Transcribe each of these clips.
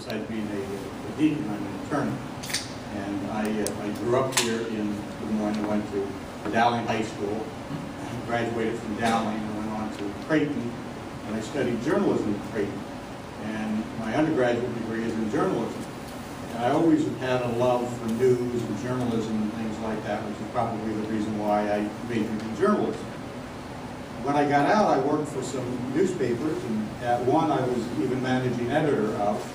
besides being a deacon, I'm an attorney. And I grew up here in Des Moines. I went to Dowling High School, graduated from Dowling, and went on to Creighton, and I studied journalism at Creighton. And my undergraduate degree is in journalism. And I always have had a love for news and journalism and things like that, which is probably the reason why I majored in journalism. When I got out, I worked for some newspapers, and at one I was even managing editor of,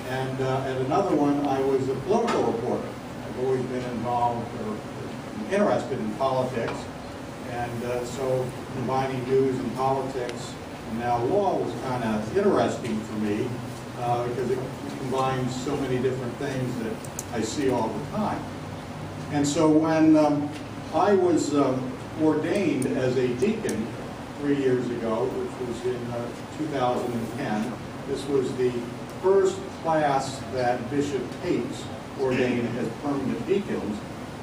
and at another one I was a political reporter. I've always been involved or interested in politics, and so combining news and politics and now law was kind of interesting for me because it combines so many different things that I see all the time. And so when I was ordained as a deacon 3 years ago, which was in 2010. This was the first class that Bishop Pates ordained as permanent deacons.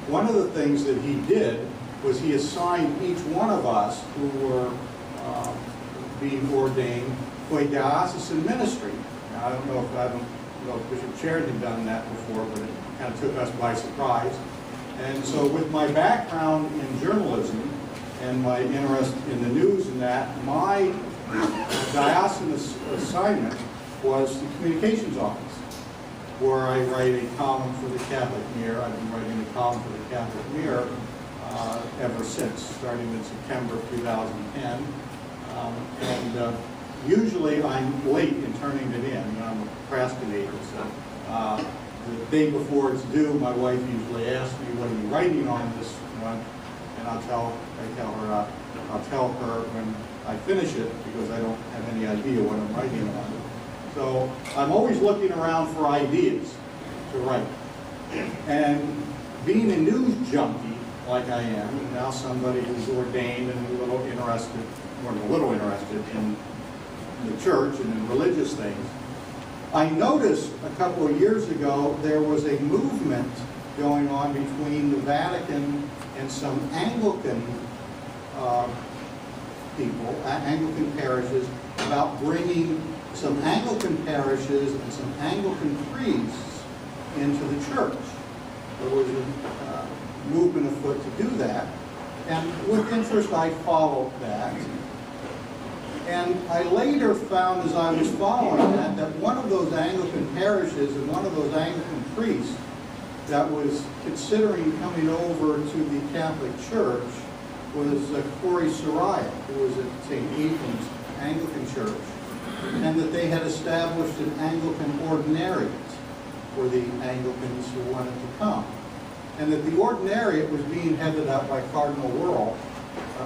One of the things that he did was he assigned each one of us who were being ordained to a diocesan ministry. Now, I don't know if Bishop Sheridan had done that before, but it kind of took us by surprise. And so with my background in journalism, and my interest in the news and that, my diocesan assignment was the communications office, where I write a column for the Catholic Mirror. I've been writing a column for the Catholic Mirror ever since, starting in September of 2010. Usually I'm late in turning it in. I'm a procrastinator, so the day before it's due, my wife usually asks me, "What are you writing on this one?" And I'll tell her when I finish it, because I don't have any idea what I'm writing on. So I'm always looking around for ideas to write. And being a news junkie like I am, and now somebody who's ordained and a little interested, more than a little interested in the church and in religious things, I noticed a couple of years ago there was a movement going on between the Vatican and some Anglican people, Anglican parishes, about bringing some Anglican parishes and some Anglican priests into the church. There was a movement afoot to do that, and with interest I followed that. And I later found, as I was following that one of those Anglican parishes and one of those Anglican priests that was considering coming over to the Catholic Church was Corey Soraya, who was at St. Ethan's Anglican Church, and that they had established an Anglican ordinariate for the Anglicans who wanted to come. And that the ordinariate was being headed up by Cardinal Wuerl,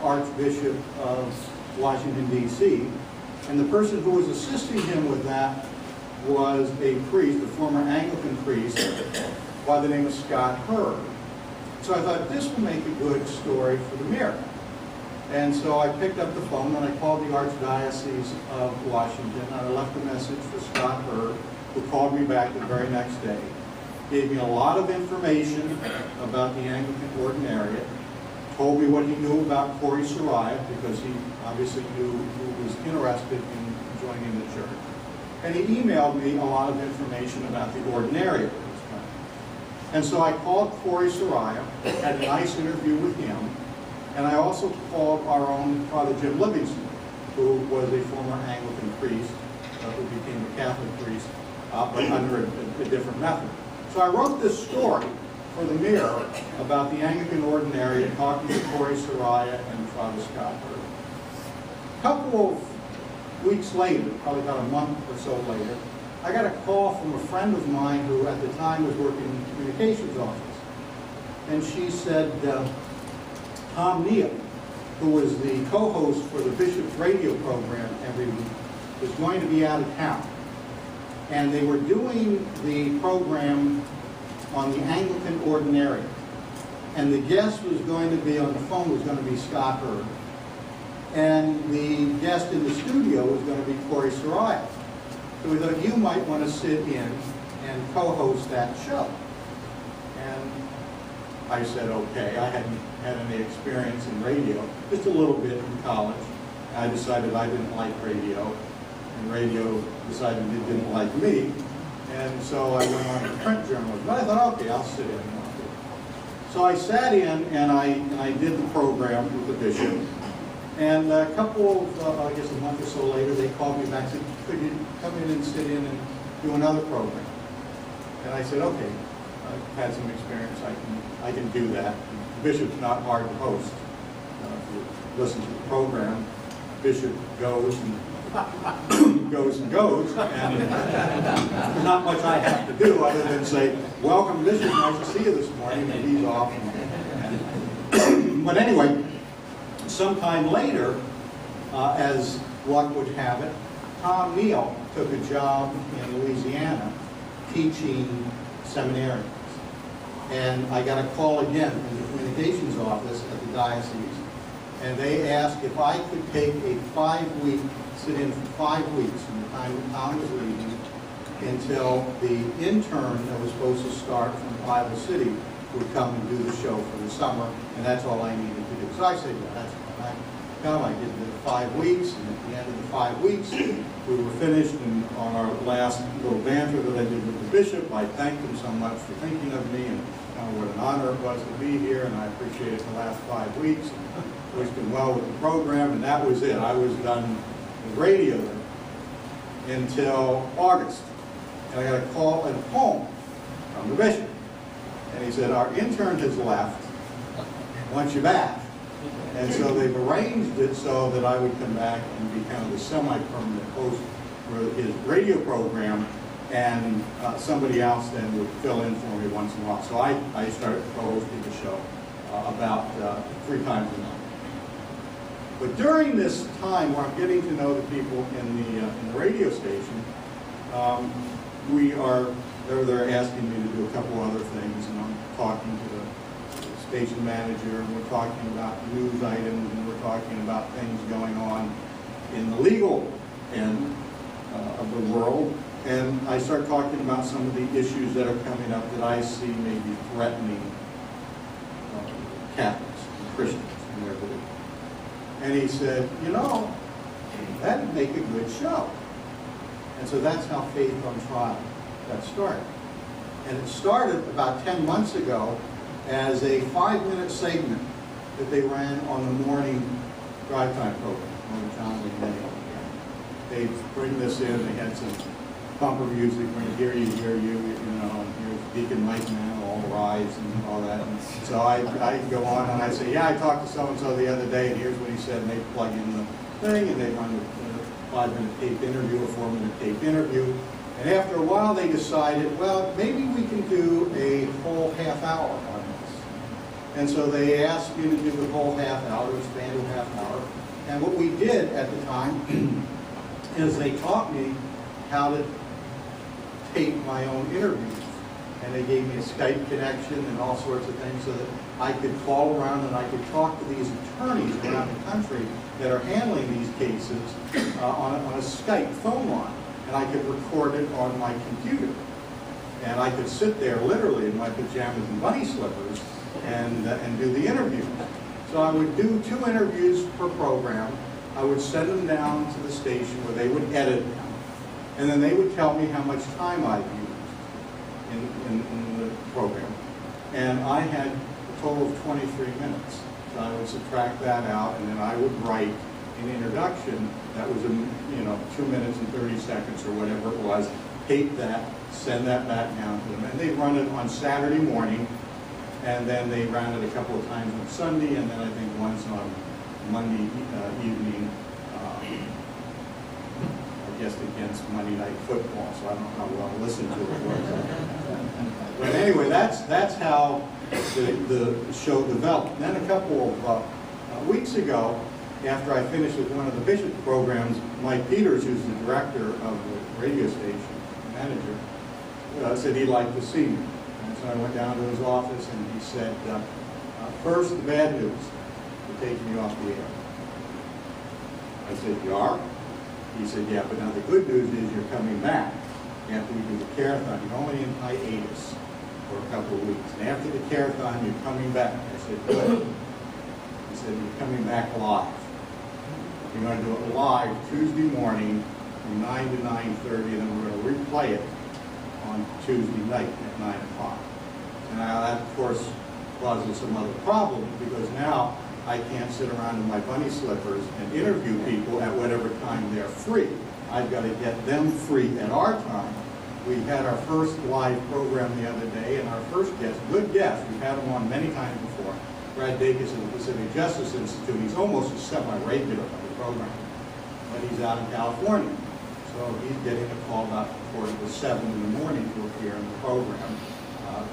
Archbishop of Washington, D.C., and the person who was assisting him with that was a priest, a former Anglican priest, by the name of Scott Hurd. So I thought this will make a good story for the Mirror. And so I picked up the phone and I called the Archdiocese of Washington, and I left a message for Scott Hurd, who called me back the very next day. Gave me a lot of information about the Anglican Ordinariate, told me what he knew about Corey Soraya, because he obviously knew who was interested in joining the church. And he emailed me a lot of information about the Ordinariate. And so I called Corey Soraya, had a nice interview with him, and I also called our own Father Jim Livingston, who was a former Anglican priest, who became a Catholic priest, but under a different method. So I wrote this story for the Mirror about the Anglican Ordinariate, talking to Corey Soraya and Father Scott Hurd. A couple of weeks later, probably about a month or so later, I got a call from a friend of mine who at the time was working in the communications office. And she said, Tom Neal, who was the co-host for the Bishop's radio program every week, was going to be out of town. And they were doing the program on the Anglican Ordinariate. And the guest was going to be on the phone was going to be Scott Hurd. And the guest in the studio was going to be Corey Soraya. So we thought you might want to sit in and co-host that show. And I said, okay. I hadn't had any experience in radio, just a little bit in college. I decided I didn't like radio, and radio decided it didn't like me. And so I went on to print journalism. But I thought, okay, I'll sit in. And I'll do it. So I sat in and I did the program with the bishop. And a couple of, I guess a month or so later, they called me back and said, could you come in and sit in and do another program? And I said, okay, I've had some experience, I can do that. The bishop's not hard to host. If you listen to the program, bishop goes and goes and goes, and there's not much I have to do other than say, welcome bishop, nice to see you this morning, and he's off. But anyway, sometime later, as luck would have it, Tom Neal took a job in Louisiana teaching seminarians. And I got a call again in the communications office at the diocese. And they asked if I could take a 5-week, sit in for 5 weeks from the time that Tom was leaving until the intern that was supposed to start from Iowa City would come and do the show for the summer, and that's all I needed to do. So I said, yeah, that's fine. I come, I did the 5 weeks, and at the end of the 5 weeks, we were finished, and on our last little banter that I did with the bishop, I thanked him so much for thinking of me, and what an honor it was to be here, and I appreciated the last 5 weeks, and wished him well with the program, and that was it. I was done with radio until August, and I got a call at home from the bishop. And he said, our intern has left, wants you back. And so they've arranged it so that I would come back and be kind of the semi-permanent host for his radio program, and somebody else then would fill in for me once in a while. So I started co-hosting the show about 3 times a month. But during this time where I'm getting to know the people in the radio station, they're asking me to do a couple other things, and I'm talking to the station manager, and we're talking about news items, and we're talking about things going on in the legal end of the world, and I start talking about some of the issues that are coming up that I see maybe threatening Catholics and Christians in their belief. And he said, you know, that'd make a good show. And so that's how Faith on Trial got started. And it started about 10 months ago as a 5-minute segment that they ran on the morning drive time program, on John Lee Day. They bring this in, they had some bumper music, when hear you, you know, and here's Deacon Mike Man, all rise and all that. And so I go on and I say, yeah, I talked to so-and-so the other day, and here's what he said, and they plug in the thing, and they run a 5-minute taped interview, a 4-minute taped interview. And after a while they decided, well, maybe we can do a whole half hour on this. And so they asked me to do the whole half hour, expand to a half hour. And what we did at the time is they taught me how to tape my own interviews. And they gave me a Skype connection and all sorts of things so that I could call around and I could talk to these attorneys around the country that are handling these cases on a Skype phone line. And I could record it on my computer. And I could sit there literally in my pajamas and bunny slippers and do the interview. So I would do 2 interviews per program. I would send them down to the station where they would edit them. And then they would tell me how much time I'd used in the program. And I had a total of 23 minutes. So I would subtract that out, and then I would write an introduction that was, 2 minutes and 30 seconds or whatever it was, tape that, send that back down to them. And they run it on Saturday morning, and then they ran it a couple of times on Sunday, and then I think once on Monday evening, I guess against Monday Night Football, so I don't know how well listened to it was. But anyway, that's how the show developed. Then a couple of weeks ago, after I finished with one of the bishop programs, Mike Peters, who's the director of the radio station, manager, said he'd like to see me. And so I went down to his office and he said, first, the bad news, they're taking you off the air. I said, you are? He said, yeah, but now the good news is you're coming back. After we do the Carathon, you're only in hiatus for a couple of weeks. And after the Carathon, you're coming back. I said, good. He said, you're coming back live. You're going to do it live Tuesday morning from 9 to 9:30, and then we're going to replay it on Tuesday night at 9 o'clock. And now that, of course, causes some other problems, because now I can't sit around in my bunny slippers and interview people at whatever time they're free. I've got to get them free at our time. We had our first live program the other day, and our first guest, good guest, we've had him on many times before, Brad Dacus of the Pacific Justice Institute. He's almost a semi-regular on the program, but he's out in California. So he's getting a call about 7 in the morning to appear in the program.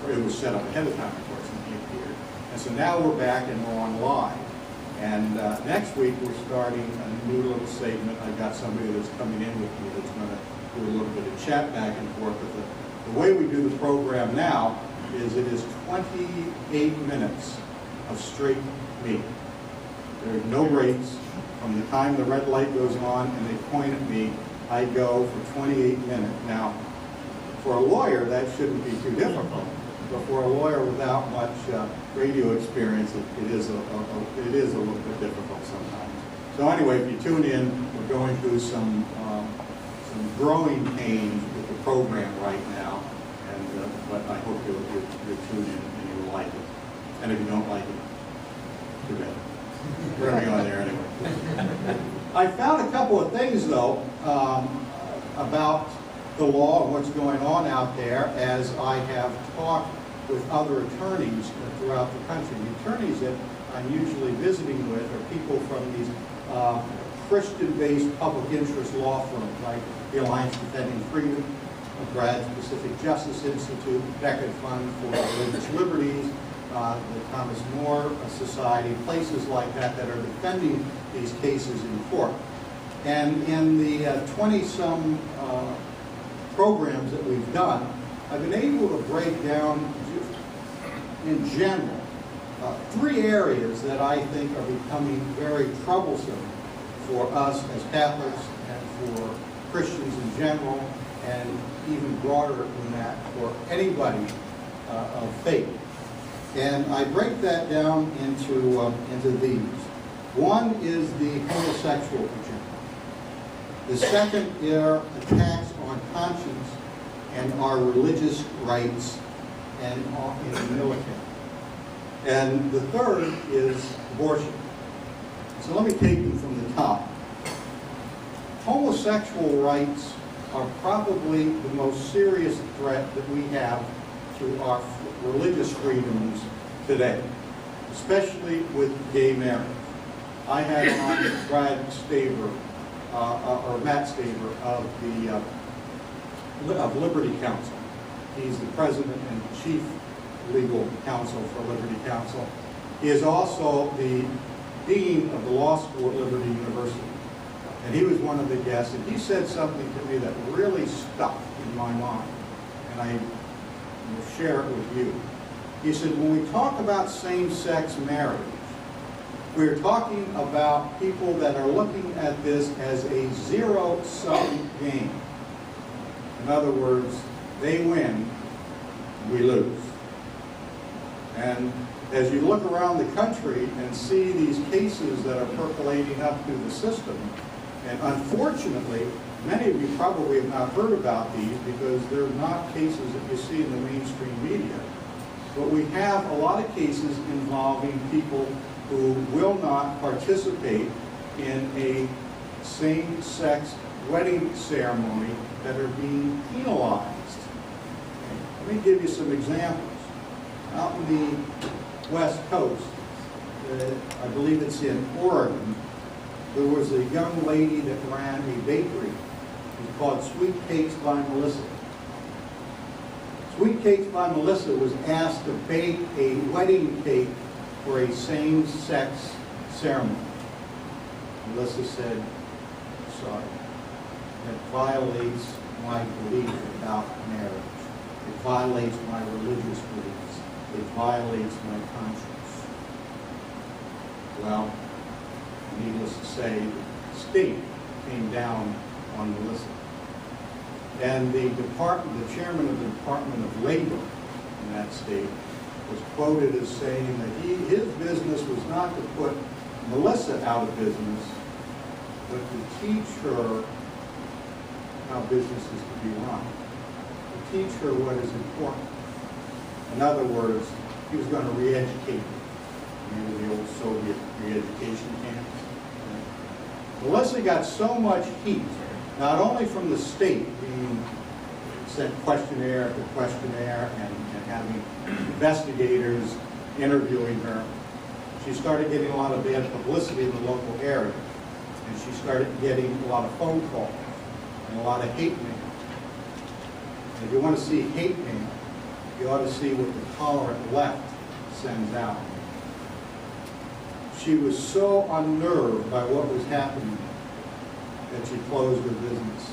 It was set up ahead of time, of course, and he appeared. And so now we're back and we're on live. And next week we're starting a new little segment. I've got somebody that's coming in with me that's going to do a little bit of chat back and forth. But the way we do the program now is it is 28 minutes of straight me. There are no breaks. From the time the red light goes on and they point at me, I go for 28 minutes. Now, for a lawyer, that shouldn't be too difficult. But for a lawyer without much radio experience, it is a little bit difficult sometimes. So anyway, if you tune in, we're going through some growing pains with the program right now, and but I hope you'll tune in and you'll like it. And if you don't like it, too bad. We're going to be on there anyway. I found a couple of things, though, about the law and what's going on out there as I have talked with other attorneys throughout the country. The attorneys that I'm usually visiting with are people from these Christian-based public interest law firms, like the Alliance Defending Freedom, Brad's Pacific Justice Institute, Becket Fund for Religious Liberties, the Thomas More Society, places like that that are defending these cases in court. And in the 20-some programs that we've done, I've been able to break down, in general, 3 areas that I think are becoming very troublesome for us as Catholics and for Christians in general, and even broader than that for anybody of faith. And I break that down into these. One is the homosexual agenda. The second are attacks on conscience and our religious rights and in the military. And the third is abortion. So let me take them from the top. Homosexual rights are probably the most serious threat that we have to our religious freedoms today, especially with gay marriage. I had on Matt Staver of Liberty Counsel. He's the president and chief legal counsel for Liberty Counsel. He is also the dean of the law school at Liberty University. And he was one of the guests, and he said something to me that really stuck in my mind, and I will share it with you. He said, when we talk about same-sex marriage, we're talking about people that are looking at this as a zero-sum game. In other words, they win, we lose. And as you look around the country and see these cases that are percolating up through the system, and unfortunately, many of you probably have not heard about these because they're not cases that you see in the mainstream media. But we have a lot of cases involving people who will not participate in a same-sex wedding ceremony that are being penalized. Let me give you some examples. Out in the West Coast, I believe it's in Oregon, there was a young lady that ran a bakery. It was called Sweet Cakes by Melissa. Sweet Cakes by Melissa was asked to bake a wedding cake for a same-sex ceremony. Melissa said, sorry, that violates my belief about marriage. It violates my religious beliefs. It violates my conscience. Well, needless to say, the state came down on Melissa. And the chairman of the Department of Labor in that state was quoted as saying that his business was not to put Melissa out of business, but to teach her how business is to be run. To teach her what is important. In other words, he was going to re-educate her. Remember the old Soviet re-education camps? Melissa got so much heat, not only from the state being sent questionnaire after questionnaire and having investigators interviewing her, she started getting a lot of bad publicity in the local area. And she started getting a lot of phone calls and a lot of hate mail. And if you want to see hate mail, you ought to see what the tolerant left sends out. She was so unnerved by what was happening that she closed her business.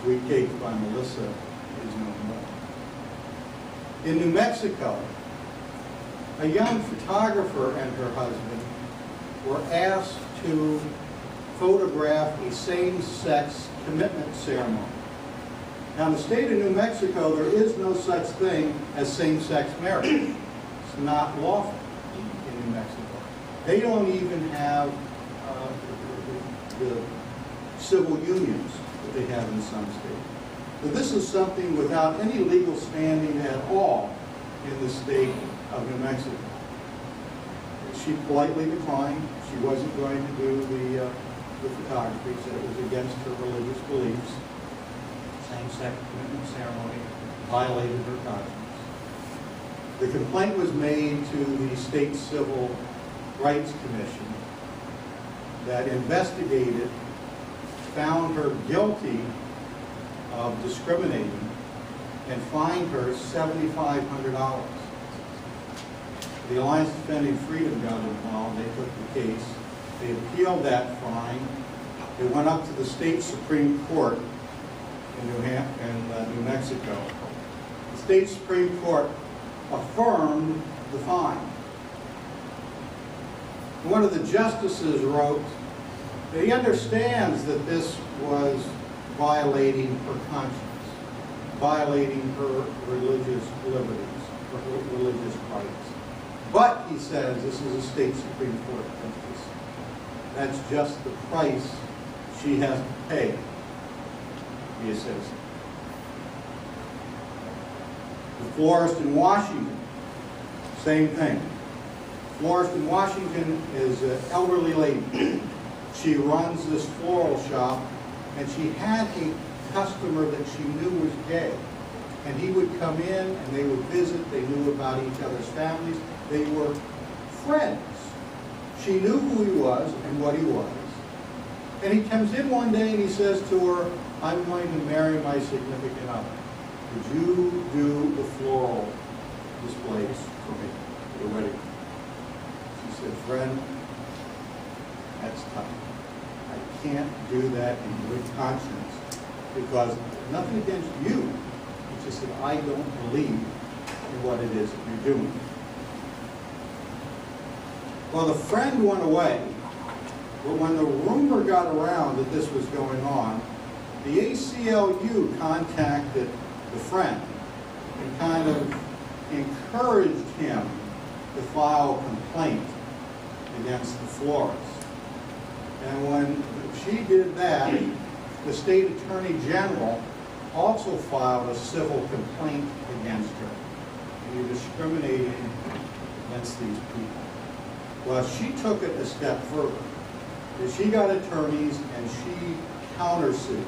Sweet Cakes by Melissa is no more. In New Mexico, a young photographer and her husband were asked to photograph a same-sex commitment ceremony. Now, in the state of New Mexico, there is no such thing as same-sex marriage. It's not lawful in New Mexico. They don't even have the civil unions that they have in some states. So this is something without any legal standing at all in the state of New Mexico. She politely declined. She wasn't going to do the photography, said it was against her religious beliefs. Same-sex commitment ceremony violated her conscience. The complaint was made to the State Civil Rights Commission that investigated, found her guilty of discriminating, and fined her $7,500. The Alliance Defending Freedom got involved. They took the case. They appealed that fine. It went up to the state Supreme Court in New Mexico. The state Supreme Court affirmed the fine. One of the justices wrote that he understands that this was violating her conscience, violating her religious liberties, her religious rights. But, he says, this is a state Supreme Court justice. That's just the price she has to pay to be a citizen. The florist in Washington, same thing. The florist in Washington is an elderly lady. She runs this floral shop, and she had a customer that she knew was gay. And he would come in, and they would visit. They knew about each other's families. They were friends. She knew who he was and what he was. And he comes in one day and he says to her, I'm going to marry my significant other. Would you do the floral displays for me at the wedding? She said, friend, that's tough. I can't do that in good conscience because nothing against you. It's just that I don't believe in what it is that you're doing. Well, the friend went away, but when the rumor got around that this was going on, the ACLU contacted the friend and kind of encouraged him to file a complaint against the florist. And when she did that, the state attorney general also filed a civil complaint against her. And he discriminated against these people. Well, she took it a step further. She got attorneys and she countersued.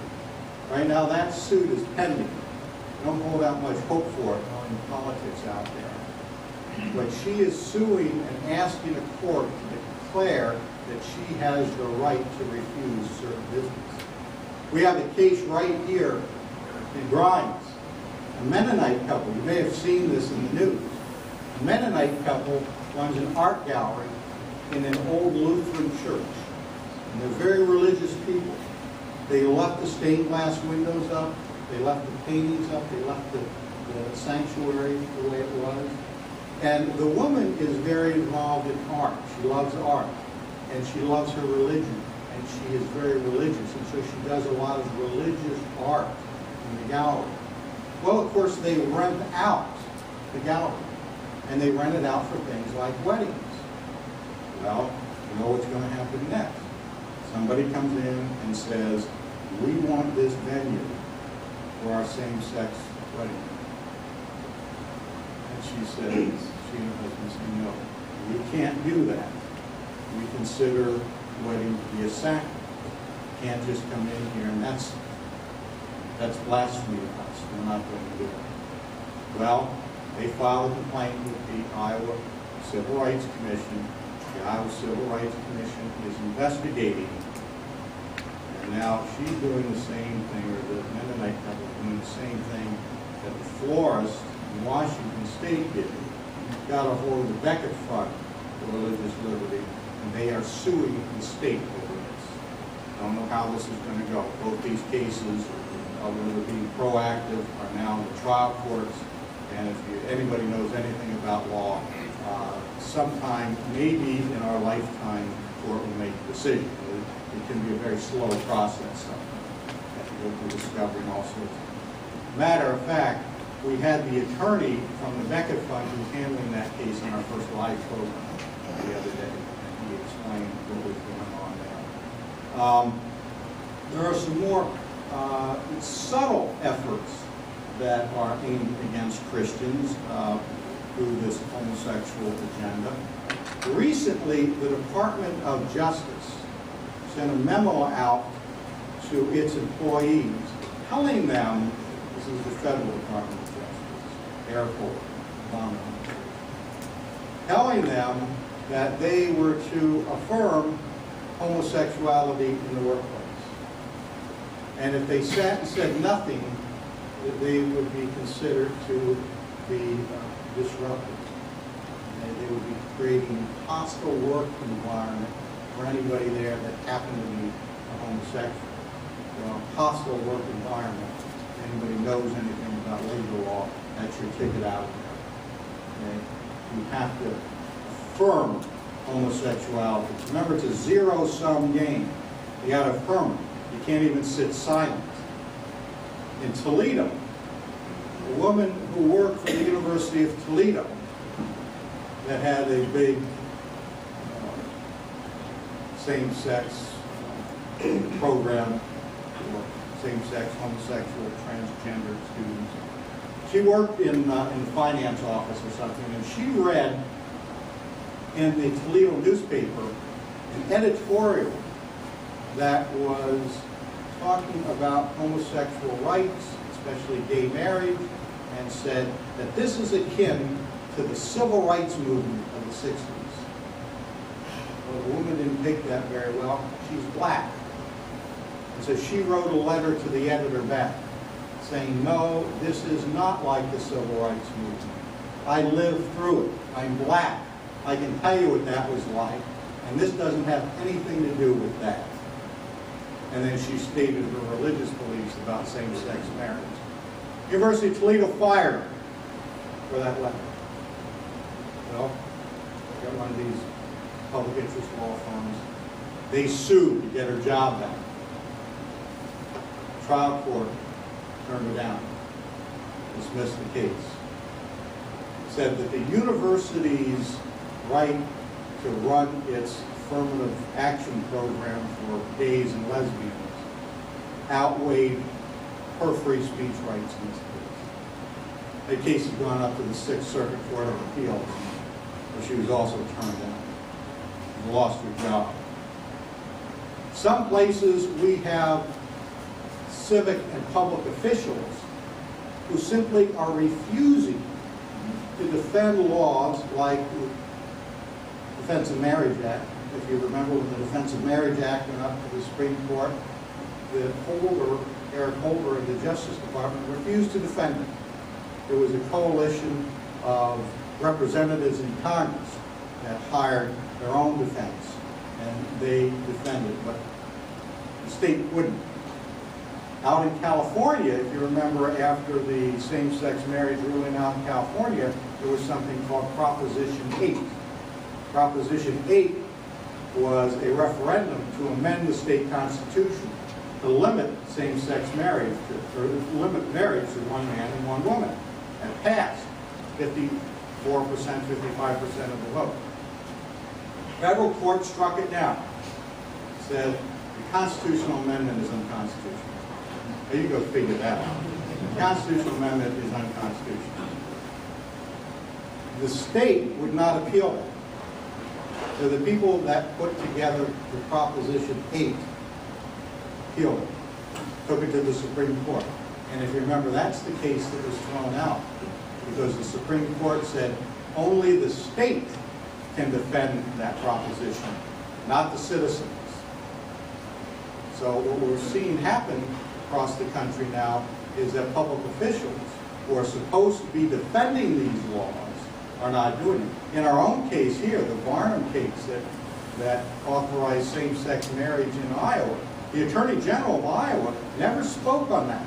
Right now that suit is pending. Don't hold out much hope for it knowing politics out there. But she is suing and asking a court to declare that she has the right to refuse certain business. We have a case right here in Grimes. A Mennonite couple, you may have seen this in the news. A Mennonite couple runs an art gallery in an old Lutheran church. And they're very religious people. They left the stained glass windows up. They left the paintings up. They left the sanctuary the way it was. And the woman is very involved in art. She loves art. And she loves her religion. And she is very religious. And so she does a lot of religious art in the gallery. Well, of course, they rent out the gallery. And they rent it out for things like weddings. Well, you know what's going to happen next. Somebody comes in and says, we want this venue for our same-sex wedding. And she says, she and her husband said, no, we can't do that. We consider the wedding to be a sacrament. You can't just come in here, and that's blasphemy to us. We're not going to do it. Well, they filed a complaint with the Iowa Civil Rights Commission. The Iowa Civil Rights Commission is investigating, and now she's doing the same thing, or the Mennonite couple is doing the same thing that the florist in Washington State did. Got a hold of the Becket Fund for Religious Liberty, and they are suing the state over this. I don't know how this is going to go. Both these cases, whether being proactive, are now in the trial courts. And if anybody knows anything about law, sometime, maybe in our lifetime, the court will make a decision. It can be a very slow process. You have to go through discovery and all sorts. Matter of fact, we had the attorney from the Becket Fund who was handling that case in our first live program the other day, and he explained what was going on there. There are some more subtle efforts that are aimed against Christians through this homosexual agenda. Recently, the Department of Justice sent a memo out to its employees telling them, this is the Federal Department of Justice, airport, telling them that they were to affirm homosexuality in the workplace. And if they sat and said nothing, they would be considered to be disruptive. And they would be creating a hostile work environment for anybody there that happened to be a homosexual. A hostile work environment. If anybody knows anything about labor law, that's your ticket out of there. Okay? You have to affirm homosexuality. Remember, it's a zero-sum game. You got to affirm it. You can't even sit silent. In Toledo, a woman who worked for the University of Toledo that had a big same-sex program for same-sex, homosexual, transgender students. She worked in the finance office or something, and she read in the Toledo newspaper an editorial that was talking about homosexual rights, especially gay marriage, and said that this is akin to the civil rights movement of the 60s. Well, the woman didn't take that very well. She's black. And so she wrote a letter to the editor back saying, no, this is not like the civil rights movement. I lived through it. I'm black. I can tell you what that was like. And this doesn't have anything to do with that. And then she stated her religious beliefs about same-sex marriage. University of Toledo fired her for that letter. Well, got one of these public interest law firms. They sued to get her job back. Trial court turned her down, dismissed the case. Said that the university's right to run its affirmative action program for gays and lesbians outweighed her free speech rights in this case. The case has gone up to the 6th Circuit Court of Appeals, where she was also turned down. She lost her job. Some places we have civic and public officials who simply are refusing to defend laws like the Defense of Marriage Act. If you remember, when the Defense of Marriage Act went up to the Supreme Court, Eric Holder of the Justice Department refused to defend it. There was a coalition of representatives in Congress that hired their own defense, and they defended, but the state wouldn't. Out in California, if you remember, after the same-sex marriage ruling out in California, there was something called Proposition 8. Proposition 8 was a referendum to amend the state constitution to limit same-sex marriage, or limit marriage to one man and one woman. And passed 54%, 55% of the vote. Federal court struck it down. Said the constitutional amendment is unconstitutional. Now you go figure that out. The constitutional amendment is unconstitutional. The state would not appeal it. So the people that put together the Proposition 8 appealed it, took it to the Supreme Court. And if you remember, that's the case that was thrown out, because the Supreme Court said only the state can defend that proposition, not the citizens. So what we're seeing happen across the country now is that public officials who are supposed to be defending these laws are not doing it. In our own case here, the Barnum case that authorized same-sex marriage in Iowa, the Attorney General of Iowa never spoke on that.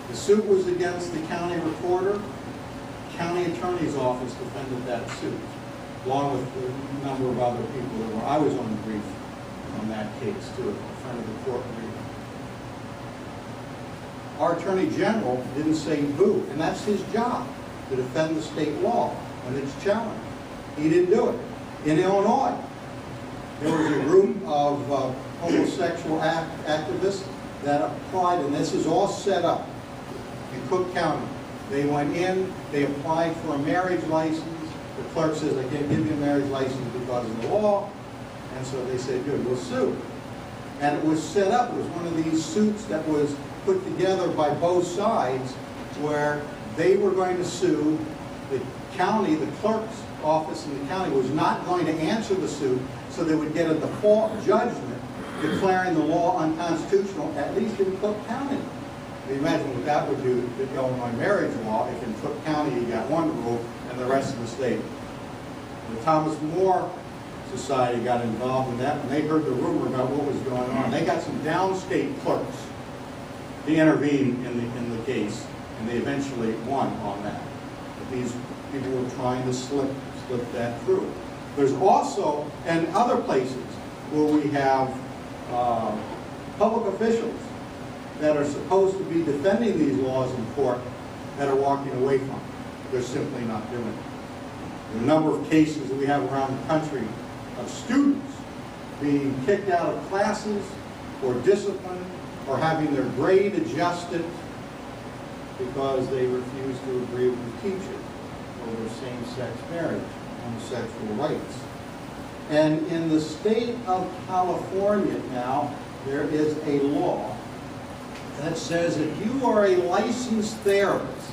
The suit was against the county recorder. The county attorney's office defended that suit, along with a number of other people that were. I was on the brief on that case too, in front of the court. Our Attorney General didn't say boo, and that's his job, to defend the state law when it's challenged. He didn't do it. In Illinois, there was a group of homosexual activists that applied, and this is all set up in Cook County. They went in, they applied for a marriage license. The clerk says, I can't give you a marriage license because of the law. And so they said, good, we'll sue. And it was set up, it was one of these suits that was put together by both sides, where they were going to sue the county. The clerk's office in the county was not going to answer the suit, so they would get a default judgment declaring the law unconstitutional, at least in Cook County. You imagine what that would do to the Illinois marriage law if in Cook County you got one rule and the rest of the state. The Thomas More Society got involved in that, and they heard the rumor about what was going on. They got some downstate clerks to intervene in the case, and they eventually won on that. But these people were trying to slip that through. There's also, and other places where we have public officials that are supposed to be defending these laws in court that are walking away from it. They're simply not doing it. There are a number of cases that we have around the country of students being kicked out of classes or disciplined or having their grade adjusted because they refuse to agree with the teacher over same-sex marriage, homosexual rights. And in the state of California now, there is a law that says if you are a licensed therapist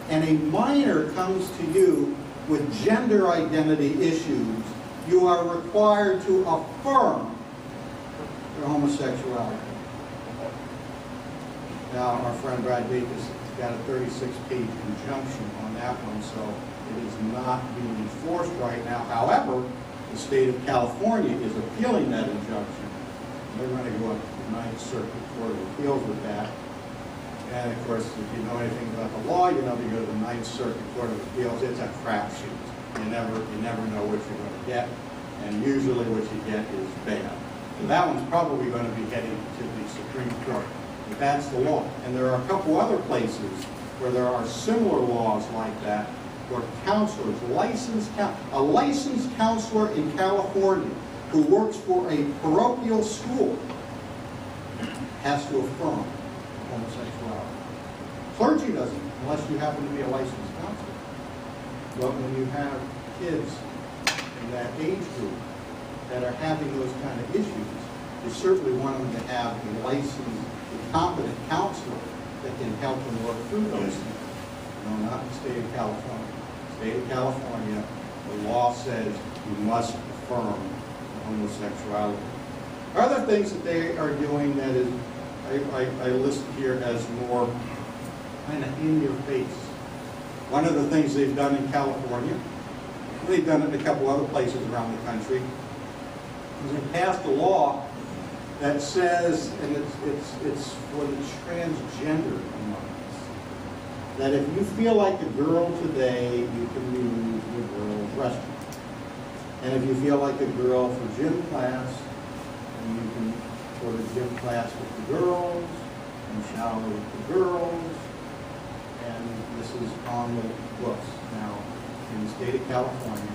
and a minor comes to you with gender identity issues, you are required to affirm their homosexuality. Now, our friend Brad Dacus got a 36-page injunction on that one, so it is not being enforced right now. However, the state of California is appealing that injunction. They're going to go up to the Ninth Circuit Court of Appeals with that. And of course, if you know anything about the law, you know, if you go to the Ninth Circuit Court of Appeals, it's a crapshoot. You never know what you're going to get, and usually what you get is bad. So that one's probably going to be heading to the Supreme Court. But that's the law. And there are a couple other places where there are similar laws like that, where counselors, a licensed counselor in California who works for a parochial school has to affirm homosexuality. Clergy doesn't, unless you happen to be a licensed counselor. But when you have kids in that age group that are having those kind of issues, you certainly want them to have a licensed, competent counselor that can help them work through those things. No, not in the state of California. The state of California, the law says you must affirm homosexuality. Other things that they are doing that is, I list here as more kind of in your face. One of the things they've done in California, they've done it in a couple other places around the country, is they passed a law that says, and it's for the transgender among us, that if you feel like a girl today, you can use the girls' restroom. And if you feel like a girl for gym class, then you can go to gym class with the girls and shower with the girls. And this is on the books now in the state of California.